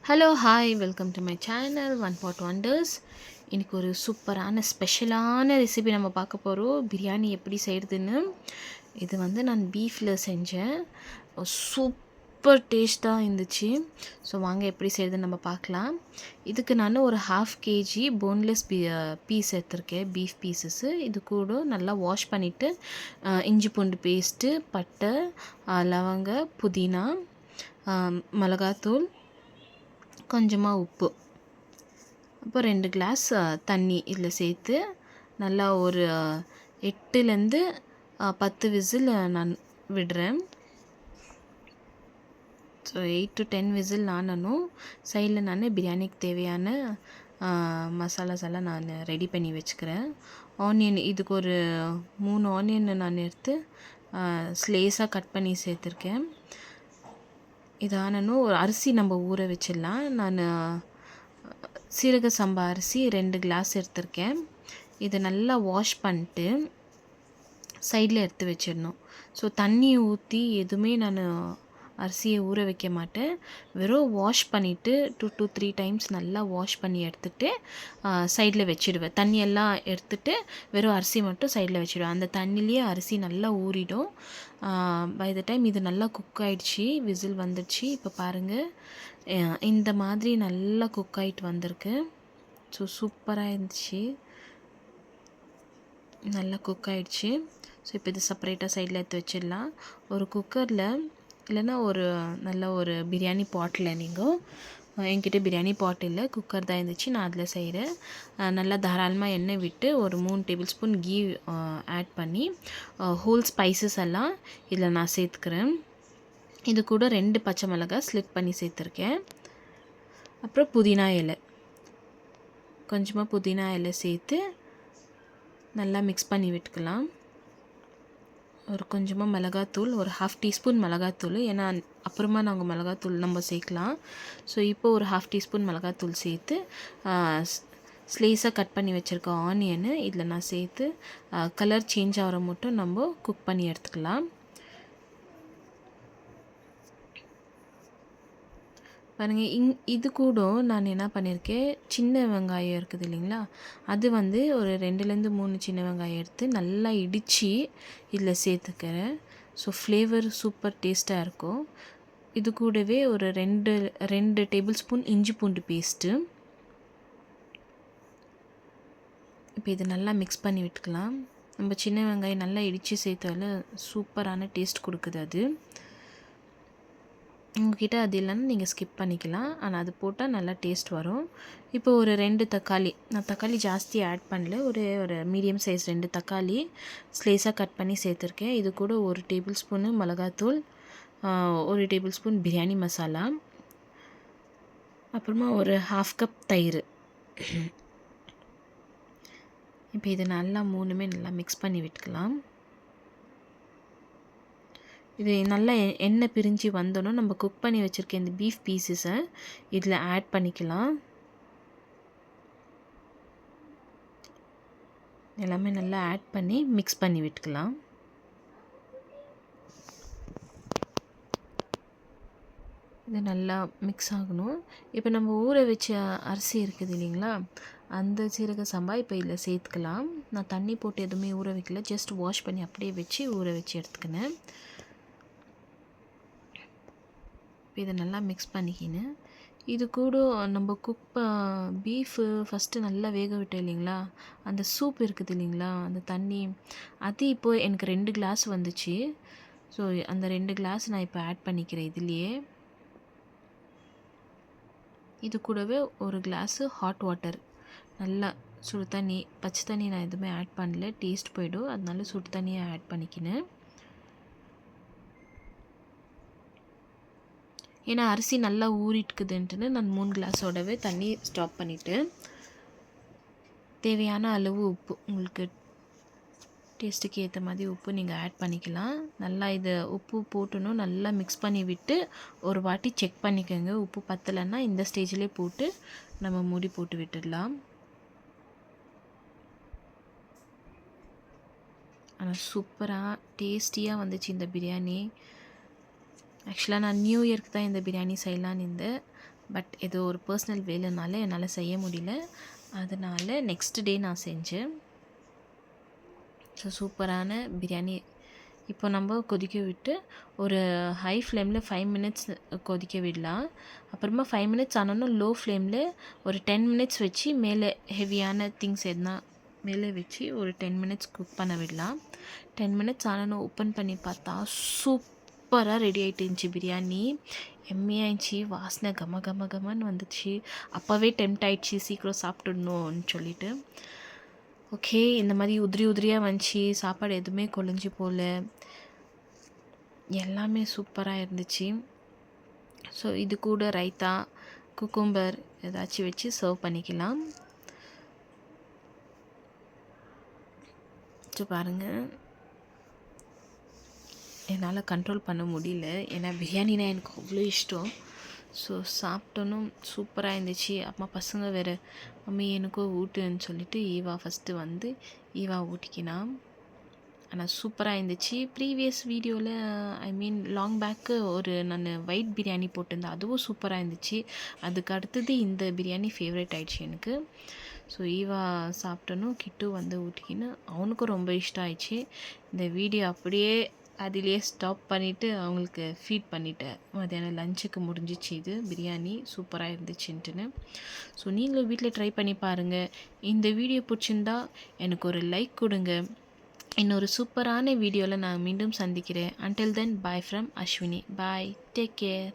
Hello hi welcome to my channel one pot wonders. இன்றைக்கி ஒரு சூப்பரான ஸ்பெஷலான ரெசிபி நம்ம பார்க்க போகிறோம். பிரியாணி எப்படி செய்கிறதுன்னு. இது வந்து நான் பீஃபில் செஞ்சேன். சூப்பர் டேஸ்ட்டாக இருந்துச்சு. ஸோ வாங்க எப்படி செய்கிறதுன்னு நம்ம பார்க்கலாம். இதுக்கு நான் ஒரு 1/2 kg போன்லெஸ் பீஸ் எடுத்திருக்கேன், பீஃப் பீசஸ்ஸு. இது கூட நல்லா வாஷ் பண்ணிவிட்டு இஞ்சி பூண்டு பேஸ்ட்டு, பட்டை, லவங்க, புதினா, மிளகாத்தூள், கொஞ்சமாக உப்பு, அப்போ 2 கிளாஸ் தண்ணி இதில் சேர்த்து நல்லா ஒரு 8லேருந்து 10 விசில் நான் விடுறேன். ஸோ 8 to 10 விசில் ஆனனும் சைடில் நான் பிரியாணிக்கு தேவையான மசாலாஸ் எல்லாம் நான் ரெடி பண்ணி வச்சுக்கிறேன். ஆனியன், இதுக்கு ஒரு 3 ஆனியன் நான் எடுத்து ஸ்லேஸாக கட் பண்ணி சேர்த்துருக்கேன். இதானனும் ஒரு அரிசி நம்ம ஊற வச்சிடலாம். நான் சீரக சம்பா அரிசி 2 கிளாஸ் எடுத்திருக்கேன். இதை நல்லா வாஷ் பண்ணிட்டு சைடில் எடுத்து வச்சிடணும். ஸோ தண்ணி ஊற்றி எதுவுமே நான் அரிசியை ஊற வைக்க மாட்டேன். வெறும் வாஷ் பண்ணிவிட்டு 2 to 3 டைம்ஸ் நல்லா வாஷ் பண்ணி எடுத்துகிட்டு சைடில் வச்சுடுவேன். தண்ணியெல்லாம் எடுத்துகிட்டு வெறும் அரிசி மட்டும் சைடில் வச்சுடுவேன். அந்த தண்ணிலேயே அரிசி நல்லா ஊறிடும். பை த டைம் இது நல்லா குக் ஆகிடுச்சி, விசில் வந்துடுச்சு. இப்போ பாருங்கள், இந்த மாதிரி நல்லா குக் ஆகிட்டு வந்திருக்கு. ஸோ சூப்பராக இருந்துச்சு, நல்லா குக் ஆகிடுச்சு. ஸோ இப்போ இது செப்பரேட்டாக சைடில் எடுத்து வச்சிடலாம். ஒரு குக்கரில் இல்லைன்னா ஒரு நல்ல ஒரு பிரியாணி பாட்டில், நீங்கள் என்கிட்ட பிரியாணி பாட் இல்லை, குக்கர் தான் இருந்துச்சு, நான் அதில் செய்கிறேன். நல்லா தாராளமாக எண்ணெய் விட்டு ஒரு 3 டேபிள் ஸ்பூன் கீ ஆட் பண்ணி ஹோல் ஸ்பைசஸ் எல்லாம் இதில் நான் சேர்த்துக்கிறேன். இது கூட 2 பச்சை மிளகாய் ஸ்லிட் பண்ணி சேர்த்துருக்கேன். அப்புறம் புதினா இலை, கொஞ்சமாக புதினா இலை சேர்த்து நல்லா மிக்ஸ் பண்ணி விட்டுக்கலாம். ஒரு கொஞ்சமாக மிளகாத்தூள், ஒரு 1/2 டீஸ்பூன் மிளகாத்தூள், ஏன்னா அப்புறமா நாங்கள் மிளகாத்தூள் நம்ம சேர்க்கலாம். ஸோ இப்போ ஒரு 1/2 டீஸ்பூன் மிளகாத்தூள் சேர்த்து ஸ்லேஸாக கட் பண்ணி வச்சுருக்க ஆனியனு இதில் நான் சேர்த்து கலர் சேஞ்ச் ஆகிற மட்டும் நம்ம குக் பண்ணி எடுத்துக்கலாம். பாருங்கள், இது கூட நான் என்ன பண்ணியிருக்கேன், சின்ன வெங்காயம் இருக்குது இல்லைங்களா, அது வந்து ஒரு 2லேருந்து 3 சின்ன வெங்காயம் எடுத்து நல்லா இடித்து இதில் சேர்த்துக்கிறேன். ஸோ ஃப்ளேவர் சூப்பர் டேஸ்ட்டாக இருக்கும். இது கூடவே ஒரு 2 டேபிள் ஸ்பூன் இஞ்சி பூண்டு பேஸ்ட்டு. இப்போ இது நல்லா மிக்ஸ் பண்ணி விட்டுக்கலாம். நம்ம சின்ன வெங்காயம் நல்லா இடித்து சேர்த்தால சூப்பரான டேஸ்ட் கொடுக்குது அது. உங்கள்கிட்ட அது இல்லைன்னா நீங்கள் ஸ்கிப் பண்ணிக்கலாம், ஆனால் அது போட்டால் நல்லா டேஸ்ட் வரும். இப்போ ஒரு 2 தக்காளி, நான் தக்காளி ஜாஸ்தி ஆட் பண்ணல, ஒரு மீடியம் சைஸ் 2 தக்காளி ஸ்லேஸாக கட் பண்ணி சேர்த்துருக்கேன். இது கூட 1 டேபிள் ஸ்பூனு மிளகாத்தூள், 1 டேபிள் ஸ்பூன் பிரியாணி மசாலா, அப்புறமா ஒரு 1/2 கப் தயிர். இப்போ இது நல்லா 3மே நல்லா மிக்ஸ் பண்ணி விட்டுக்கலாம். இது நல்லா எண்ணெய் பிரிஞ்சு வந்தோன்னா நம்ம குக் பண்ணி வச்சுருக்க இந்த பீஃப் பீசஸை இதில் ஆட் பண்ணிக்கலாம். எல்லாமே நல்லா ஆட் பண்ணி மிக்ஸ் பண்ணி விட்டுக்கலாம். இது நல்லா மிக்ஸ் ஆகணும். இப்போ நம்ம ஊற வச்ச அரிசி இருக்குது இல்லைங்களா, அந்த சீரக சம்பா இப்போ இதில் சேர்த்துக்கலாம். நான் தண்ணி போட்டு எதுவுமே ஊற வைக்கல, ஜஸ்ட் வாஷ் பண்ணி அப்படியே வச்சு ஊற வச்சு எடுத்துக்கினேன். இதை நல்லா மிக்ஸ் பண்ணிக்கினேன். இது கூட நம்ம பீஃபு ஃபஸ்ட்டு நல்லா வேக விட்டோம் இல்லைங்களா, அந்த சூப் இருக்குது இல்லைங்களா, அந்த தண்ணி, அது இப்போது எனக்கு 2 கிளாஸ் வந்துச்சு. ஸோ அந்த 2 கிளாஸ் நான் இப்போ ஆட் பண்ணிக்கிறேன் இதுலேயே. இது கூடவே ஒரு கிளாஸு ஹாட் வாட்டர், நல்லா சுடு தண்ணி, பச்சை தண்ணி நான் எதுவுமே ஆட் பண்ணல, டேஸ்ட் போய்டும், அதனால சுடு தண்ணியை ஆட் பண்ணிக்கினேன். ஏன்னா அரிசி நல்லா ஊறிட்டுக்குதுன்ட்டுன்னு நான் 3 கிளாஸோடவே தண்ணி ஸ்டாப் பண்ணிவிட்டு, தேவையான அளவு உப்பு, உங்களுக்கு டேஸ்ட்டுக்கு ஏற்ற மாதிரி உப்பு நீங்கள் ஆட் பண்ணிக்கலாம். நல்லா இதை உப்பு போட்டுணும் நல்லா மிக்ஸ் பண்ணி விட்டு ஒரு வாட்டி செக் பண்ணிக்கோங்க. உப்பு பத்தலைன்னா இந்த ஸ்டேஜ்லேயே போட்டு நம்ம மூடி போட்டு விட்டுடலாம். ஆனால் சூப்பராக டேஸ்டியாக வந்துச்சு இந்த பிரியாணி. ஆக்சுவலாக நான் நியூ இயர்க்கு தான் இந்த பிரியாணி செய்யலான்னு இருந்தேன், பட் ஏதோ ஒரு பர்சனல் வேலைனால என்னால் செய்ய முடியல. அதனால் நெக்ஸ்ட் டே நான் செஞ்சேன். ஸோ சூப்பரான பிரியாணி. இப்போ நம்ம கொதிக்க விட்டு ஒரு ஹை ஃப்ளேமில் 5 மினிட்ஸ் கொதிக்க விடலாம். அப்புறமா 5 மினிட்ஸ் ஆனாலும் லோ ஃப்ளேமில் ஒரு 10 மினிட்ஸ் வச்சு மேலே ஹெவியான திங்ஸ் எதுனா மேலே வச்சு ஒரு 10 மினிட்ஸ் குக் பண்ண விடலாம். 10 மினிட்ஸ் ஆனாலும் ஓப்பன் பண்ணி பார்த்தா சூப்பராக ரெடி ஆகிட்டு இருந்துச்சு பிரியாணி. எம்மையாகிடுச்சி, வாசனை கம கம கமன்னு வந்துச்சு. அப்போவே டெம்ட் ஆகிடுச்சி சீக்கிரம் சாப்பிட்டுடணும்னு சொல்லிட்டு. ஓகே, இந்த மாதிரி உதிரி உதிரியாக வந்துச்சு. சாப்பாடு எதுவுமே கொலைஞ்சி போகல, எல்லாமே சூப்பராக இருந்துச்சு. ஸோ இது கூட ரைத்தா, குக்கும்பர் ஏதாச்சும் வச்சு சர்வ் பண்ணிக்கலாம். ஸோ பாருங்கள், என்னால் கண்ட்ரோல் பண்ண முடியல. ஏன்னா பிரியாணினா எனக்கு அவ்வளோ இஷ்டம். ஸோ சாப்பிட்டோன்னும் சூப்பராக இருந்துச்சு. அம்மா பசங்க வேறு மம்மி எனக்கும் ஊட்டுன்னு சொல்லிட்டு ஈவா ஃபஸ்ட்டு வந்து ஈவா ஊட்டிக்கினான். ஆனால் சூப்பராக இருந்துச்சு. ப்ரீவியஸ் வீடியோவில் ஐ மீன் லாங் பேக்கு ஒரு நான் ஒயிட் பிரியாணி போட்டிருந்தேன், அதுவும் சூப்பராக இருந்துச்சு. அதுக்கு அடுத்தது இந்த பிரியாணி ஃபேவரட் ஆயிடுச்சு எனக்கு. ஸோ ஈவா சாப்பிட்டனும் கிட்டு வந்து ஊட்டிக்கின்னு அவனுக்கும் ரொம்ப இஷ்டம் ஆயிடுச்சு. இந்த வீடியோ அப்படியே அதிலே ஸ்டாப் பண்ணிவிட்டு அவங்களுக்கு ஃபீட் பண்ணிட்டேன். மத்தியானம் லஞ்சுக்கு முடிஞ்சிச்சு. இது பிரியாணி சூப்பராக இருந்துச்சுன்ட்டுன்னு. ஸோ நீங்களும் வீட்டில் ட்ரை பண்ணி பாருங்கள். இந்த வீடியோ பிடிச்சிருந்தா எனக்கு ஒரு லைக் கொடுங்க. இன்னொரு சூப்பரான வீடியோவில் நான் மீண்டும் சந்திக்கிறேன். Until then, bye from Ashwini. Bye. Take care.